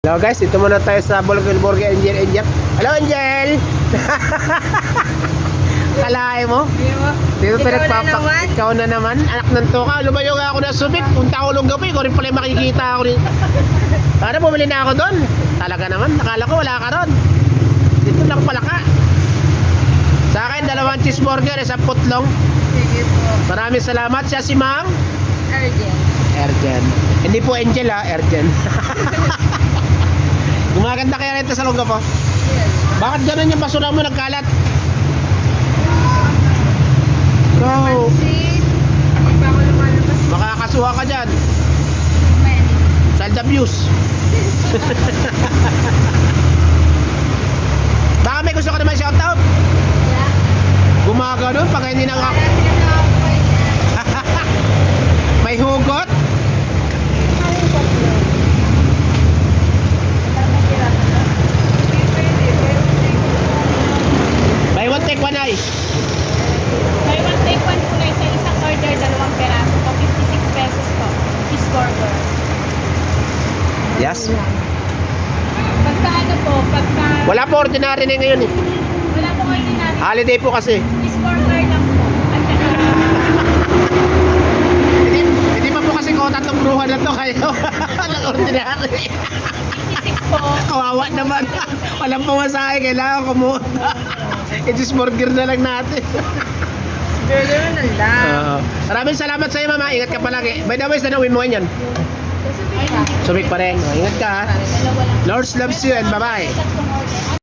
Hello guys, ito muna tayo sa Burger Angel. Hello Angel! Kalahin mo? Dito tayo nagpapak. Ikaw na naman, anak ng toka. Lumayo nga ako na Subic. Punta ako nung gabi, ikaw rin pala yung makikita ako rin. Para bumili na ako doon. Talaga naman, nakala ko wala ka ron. Dito lang pala ka. Sa akin, 2 cheeseburger, 1 putlong. Sige po. Maraming salamat. Siya si Ma'am Urgent. Hindi po Angel ha, Ergen. Gumaganda kaya rito sa lungga po. Yes. Bakit ganun yung basura mo nagkalat? Go! Pansit. Pag ba ako lumalabas, Makakasuha ka dyan. many. Child abuse. Baka may gusto ka naman shoutout? Yeah. Gumagano pag hindi na Parang tinatawag yan. may hugot. Anong tatlo? Parang sira na. Pwede. Buy one take one ay. Buy one, take one po guys. Sa isang order, 2 peraso po. 56 pesos po. Cheeseburger. Yes. Pagka ano po, pagka... Wala po ordinary na ngayon eh. Wala po ordinary. Holiday po kasi. Cheeseburger lang po. At saka... Hindi pa po kasi kota itong bruhan na to kayo. Walang ordinary. 56 po. Kawawa naman. Walang pumasahe. Kailangan kumuha. I-cheeseburger na lang natin. Burger na lang. Maraming salamat sa iyo mama. Ingat ka palagi. By the way, nanawin mo yan. Ay, hindi. Sumik pa rin. Ingat ka ha. Dalawa lang. Lord loves you and bye-bye. Tatlong order.